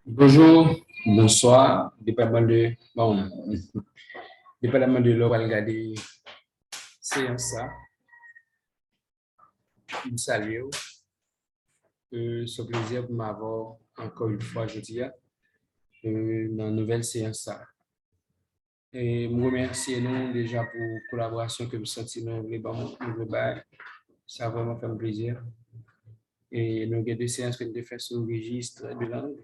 Bonjour, bonsoir, dépendamment de l'heure, on va regarder séance ça. Nous saluons. Ce plaisir pour m'avoir encore une fois, je dis, dans la nouvelle séance ça. Et nous remercions nous déjà pour la collaboration que vous sentez dans les bons, ça a vraiment fait un plaisir. Et nous avons deux séances que nous faisons sur le registre de langue.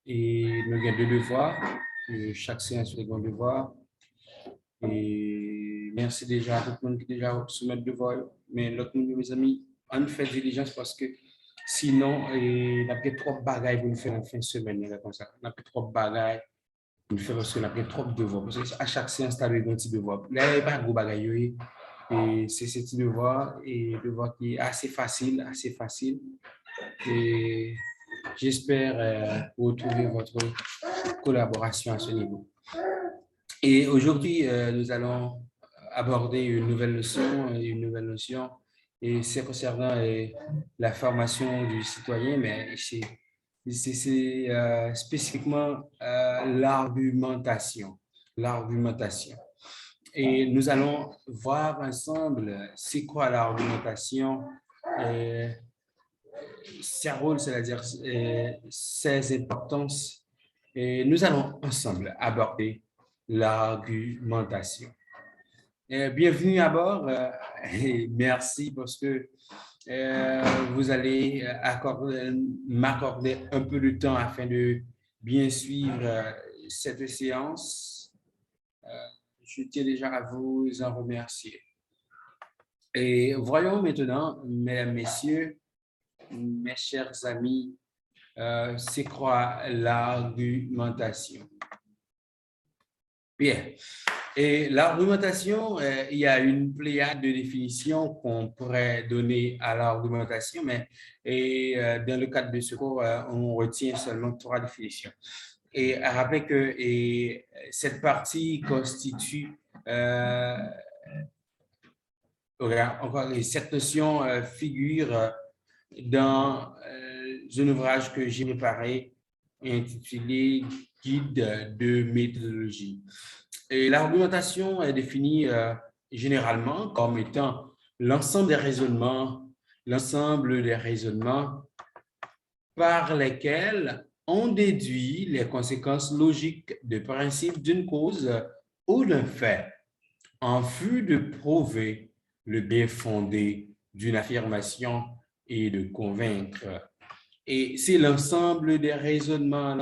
Et nous avons deux devoirs. Chaque séance, nous avons un devoir. Et merci déjà à tout le monde qui déjà soumet le devoir. Mais l'autre, mes amis, on fait diligence parce que sinon, on a peut trop de bagailles pour nous faire en fin de semaine. Comme ça. On a peut trop de bagailles pour nous faire parce qu'on a peut trop de devoirs. Parce qu'à chaque séance, tu as un petit devoir. Là, il n'y a pas de gros bagailles. Et c'est ce petit devoir, et devoir qui est assez facile, assez facile. Et j'espère retrouver votre collaboration à ce niveau. Et aujourd'hui, nous allons aborder une nouvelle notion, et c'est concernant la formation du citoyen, mais c'est spécifiquement l'argumentation. L'argumentation. Et nous allons voir ensemble c'est quoi l'argumentation, ses rôles, c'est-à-dire ses importances. Et nous allons ensemble aborder l'argumentation. Bienvenue à bord et merci parce que vous allez m'accorder un peu de temps afin de bien suivre cette séance. Je tiens déjà à vous en remercier. Et voyons maintenant, mesdames, messieurs, mes chers amis, c'est quoi l'argumentation? Bien. Et l'argumentation, il y a une pléiade de définitions qu'on pourrait donner à l'argumentation, mais dans le cadre de ce cours, on retient seulement 3 définitions. Et à rappeler que cette partie constitue, encore cette notion figure dans un ouvrage que j'ai préparé intitulé Guide de méthodologie. Et l'argumentation est définie généralement comme étant l'ensemble des raisonnements par lesquels on déduit les conséquences logiques de principe d'une cause ou d'un fait en vue de prouver le bien fondé d'une affirmation et de convaincre. Et c'est l'ensemble des raisonnements,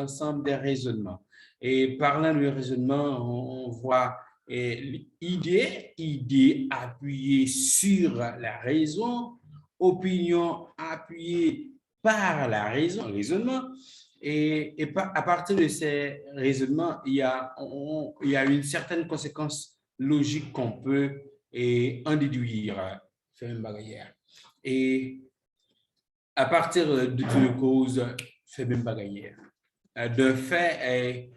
Et parlant de raisonnement, on voit idée appuyée sur la raison, opinion appuyée par la raison, raisonnement. Et à partir de ces raisonnements, il y a une certaine conséquence logique qu'on peut en déduire, faire une barrière. Et à partir d'une cause, fait même pas gagner. De fait,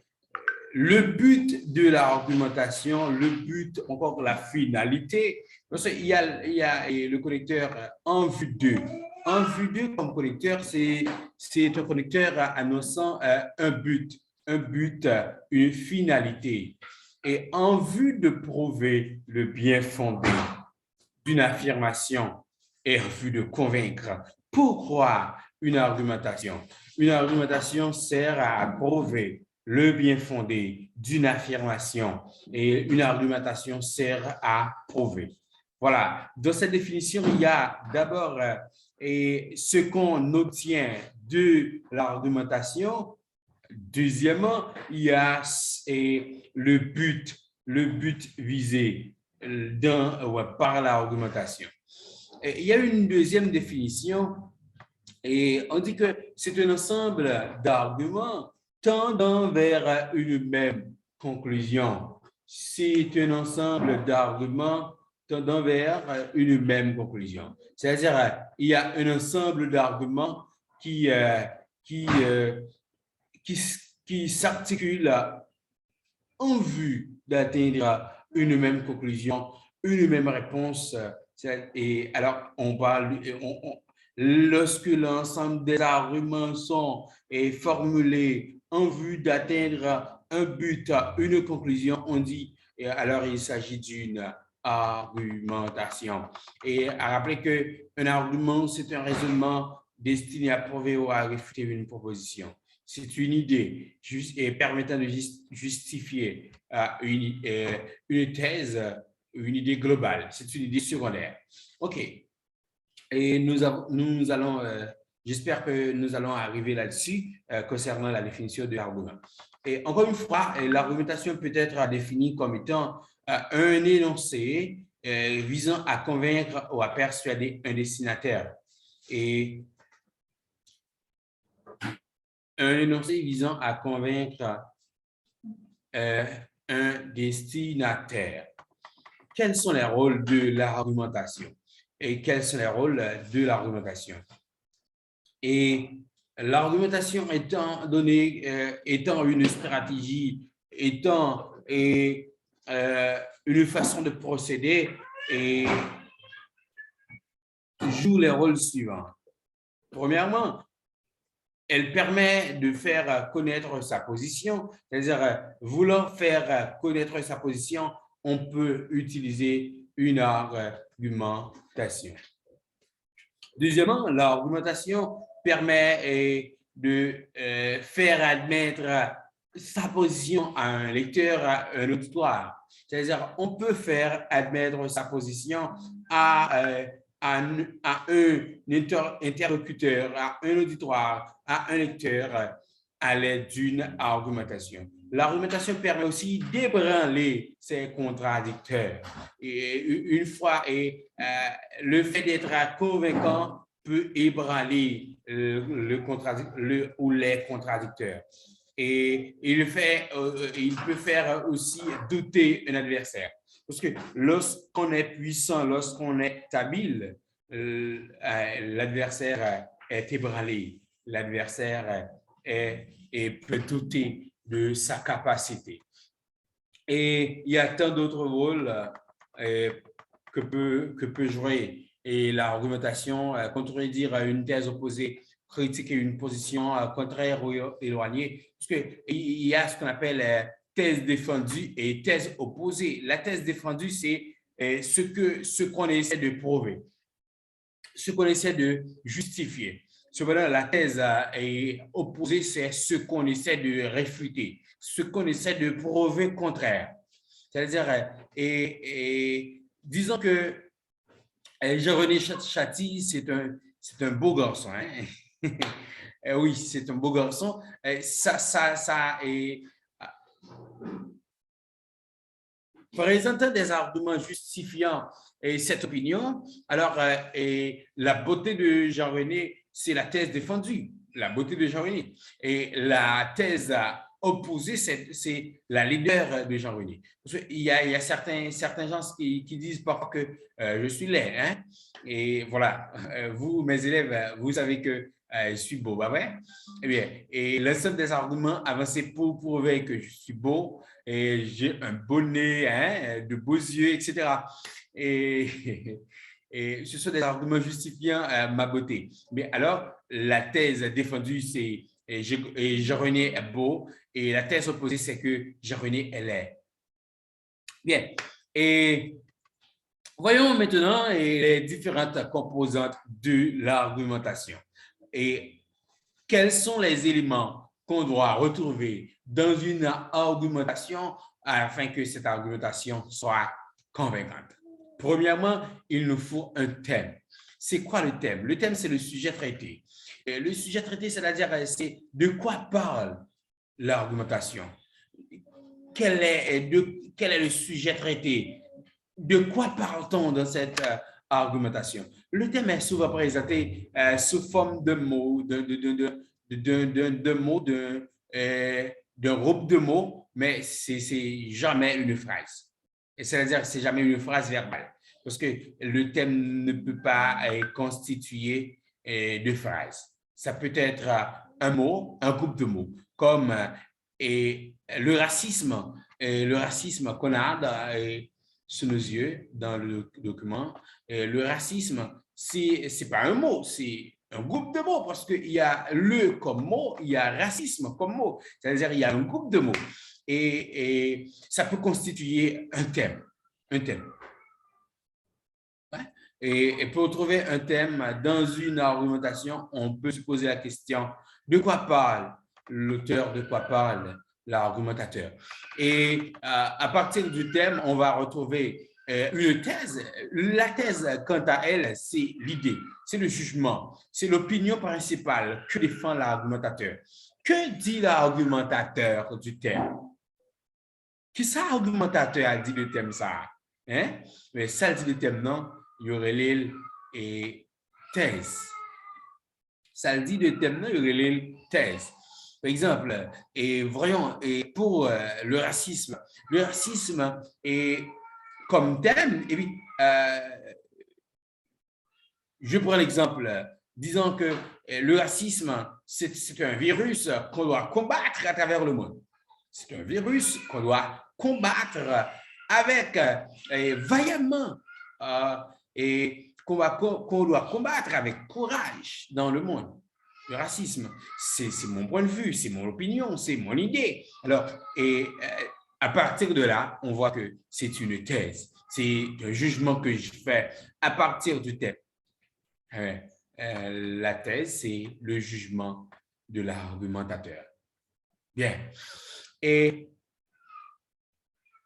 le but de l'argumentation, le but, encore la finalité, parce qu'il y a le connecteur en vue 2. En vue 2 comme connecteur, c'est un connecteur annonçant un but, une finalité. Et en vue de prouver le bien fondé d'une affirmation et en vue de convaincre. Pourquoi une argumentation? Une argumentation sert à prouver le bien fondé d'une affirmation et une argumentation sert à prouver. Voilà, dans cette définition, il y a d'abord ce qu'on obtient de l'argumentation. Deuxièmement, il y a le but visé par l'argumentation. Il y a une deuxième définition et on dit que c'est un ensemble d'arguments tendant vers une même conclusion. C'est un ensemble d'arguments tendant vers une même conclusion. C'est-à-dire, il y a un ensemble d'arguments qui, qui, qui, qui s'articulent en vue d'atteindre une même conclusion, une même réponse. Et alors, lorsque l'ensemble des arguments sont formulés en vue d'atteindre un but, une conclusion, on dit alors il s'agit d'une argumentation. Et à rappeler qu'un argument, c'est un raisonnement destiné à prouver ou à réfuter une proposition. C'est une idée et permettant de justifier une thèse, une idée globale. C'est une idée secondaire. OK. Et nous allons, j'espère que nous allons arriver là-dessus concernant la définition de l'argument. Et encore une fois, l'argumentation peut être définie comme étant un énoncé visant à convaincre ou à persuader un destinataire. Et un énoncé visant à convaincre un destinataire. Quels sont les rôles de l'argumentation? Et quels sont les rôles de l'argumentation? Et l'argumentation étant une stratégie, étant une façon de procéder, et joue les rôles suivants. Premièrement, elle permet de faire connaître sa position, c'est-à-dire voulant faire connaître sa position, on peut utiliser une argumentation. Deuxièmement, l'argumentation permet de faire admettre sa position à un lecteur, à un auditoire. C'est-à-dire, on peut faire admettre sa position à un interlocuteur, à un auditoire, à un lecteur à l'aide d'une argumentation. L'argumentation permet aussi d'ébranler ses contradicteurs. Et une fois, le fait d'être convaincant peut ébranler les contradicteurs. Et il peut faire aussi douter un adversaire. Parce que lorsqu'on est puissant, lorsqu'on est habile, l'adversaire est ébranlé. L'adversaire peut douter de sa capacité. Et il y a tant d'autres rôles que peut jouer et l'argumentation, contredire une thèse opposée, critiquer une position contraire ou éloignée. Parce qu'il y a ce qu'on appelle thèse défendue et thèse opposée. La thèse défendue, c'est ce qu'on essaie de prouver, ce qu'on essaie de justifier. Cependant, la thèse opposée, c'est ce qu'on essaie de réfuter, ce qu'on essaie de prouver contraire. C'est-à-dire, disons que Jean-René Chatti, c'est un beau garçon. Hein? Oui, c'est un beau garçon. Présentant des arguments justifiant cette opinion, alors la beauté de Jean-René, c'est la thèse défendue, la beauté de Jean-René. Et la thèse opposée, c'est la leader de Jean-René. Il y a certains gens qui disent parfois que je suis laid. Hein? Et voilà, vous, mes élèves, vous savez que je suis beau, bah ouais. Eh bien, et l'ensemble des arguments avancés pour prouver que je suis beau, et j'ai un beau nez, hein, de beaux yeux, etc. Et ce sont des arguments justifiant ma beauté. Mais alors, la thèse défendue, c'est Jean-René est beau, et la thèse opposée, c'est que Jean-René est laid. Bien. Et voyons maintenant les différentes composantes de l'argumentation. Et quels sont les éléments qu'on doit retrouver dans une argumentation afin que cette argumentation soit convaincante? Premièrement, il nous faut un thème. C'est quoi le thème? Le thème, c'est le sujet traité. Le sujet traité, c'est-à-dire, c'est de quoi parle l'argumentation? Quel est le sujet traité? De quoi parle-t-on dans cette argumentation? Le thème est souvent présenté sous forme de mots, d'un groupe de mots, mais c'est jamais une phrase. C'est-à-dire que c'est jamais une phrase verbale, parce que le thème ne peut pas être constitué de phrases. Ça peut être un mot, un groupe de mots, comme le racisme qu'on a sous nos yeux dans le document. Le racisme, c'est pas un mot, c'est un groupe de mots parce qu'il y a le comme mot, il y a racisme comme mot. C'est-à-dire il y a un groupe de mots. Et ça peut constituer un thème. Un thème. Ouais. Et pour trouver un thème dans une argumentation, on peut se poser la question de quoi parle l'auteur, de quoi parle l'argumentateur. Et à partir du thème, on va retrouver une thèse. La thèse, quant à elle, c'est l'idée, c'est le jugement, c'est l'opinion principale que défend l'argumentateur. Que dit l'argumentateur du thème? Qui ça, l'argumentateur a dit le thème ça? Hein? Mais ça dit le thème, non? Il y aurait l'île et thèse. Ça dit le thème, non? Il y aurait l'île thèse. Par exemple, et voyons, et pour le racisme est comme thème, et puis, je prends l'exemple, disons que le racisme, c'est un virus qu'on doit combattre à travers le monde. C'est un virus qu'on doit combattre avec vaillamment et qu'on doit combattre avec courage dans le monde. Le racisme, c'est mon point de vue, c'est mon opinion, c'est mon idée. Alors, à partir de là, on voit que c'est une thèse, c'est un jugement que je fais à partir du thème. La thèse, c'est le jugement de l'argumentateur. Bien. Et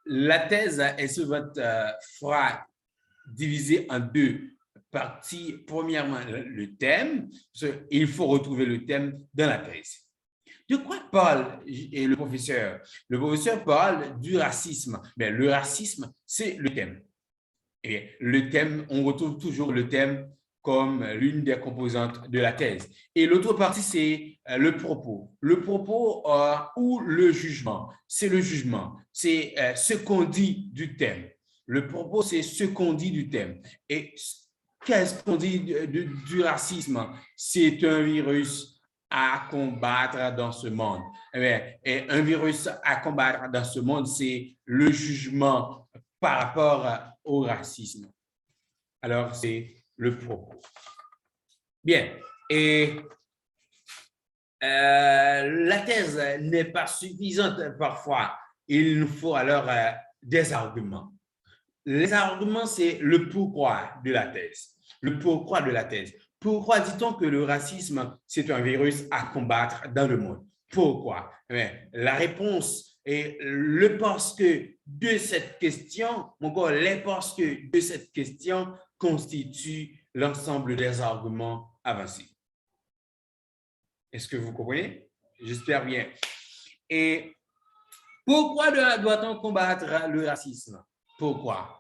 la thèse, elle se fera diviser en deux parties. Premièrement, le thème. Il faut retrouver le thème dans la thèse. De quoi parle le professeur? Le professeur parle du racisme. Mais le racisme, c'est le thème. Et bien, le thème, on retrouve toujours le thème comme l'une des composantes de la thèse. Et l'autre partie, c'est le propos. Le propos ou le jugement. C'est le jugement. C'est ce qu'on dit du thème. Le propos, c'est ce qu'on dit du thème. Et qu'est-ce qu'on dit du racisme? C'est un virus à combattre dans ce monde. Et un virus à combattre dans ce monde, c'est le jugement par rapport au racisme. Alors, c'est le propos. Bien. Et la thèse n'est pas suffisante parfois. Il nous faut alors des arguments. Les arguments, c'est le pourquoi de la thèse. Le pourquoi de la thèse. Pourquoi dit-on que le racisme, c'est un virus à combattre dans le monde? Pourquoi? La réponse est le parce que de cette question, les parce que de cette question constitue l'ensemble des arguments avancés. Est-ce que vous comprenez? J'espère bien. Et pourquoi doit-on combattre le racisme? Pourquoi?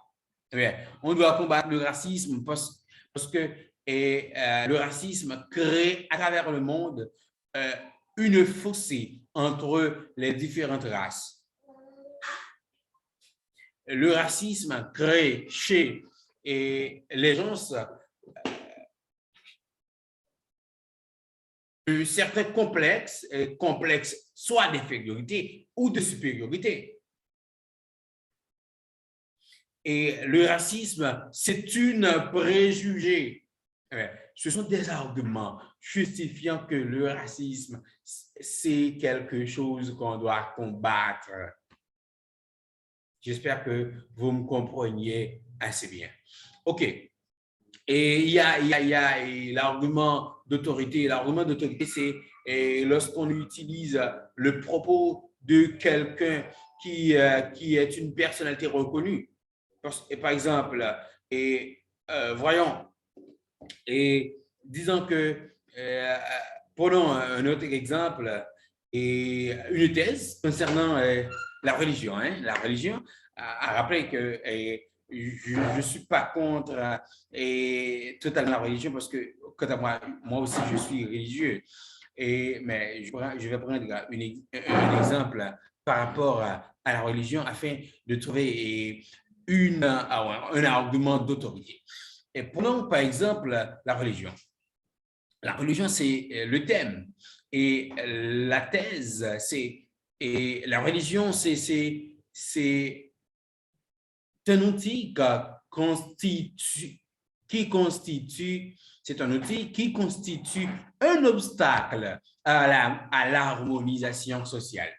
On doit combattre le racisme parce que le racisme crée à travers le monde une fossé entre les différentes races. Le racisme crée chez les gens un certain complexe soit d'infériorité ou de supériorité. Et le racisme, c'est une préjugé. Ce sont des arguments justifiant que le racisme, c'est quelque chose qu'on doit combattre. J'espère que vous me compreniez assez bien. OK. Et il y a l'argument d'autorité. L'argument d'autorité, c'est lorsqu'on utilise le propos de quelqu'un qui est une personnalité reconnue. Par exemple, voyons, disons que, prenons un autre exemple, une thèse concernant la religion. La religion a rappelé que je ne suis pas contre totalement la religion parce que, quant à moi aussi, je suis religieux. Mais je vais prendre un exemple par rapport à la religion afin de trouver un argument d'autorité. Et prenons par exemple la religion. La religion, c'est le thème. Et la thèse, et la religion, c'est un outil qui constitue c'est un outil qui constitue un obstacle à l'harmonisation sociale.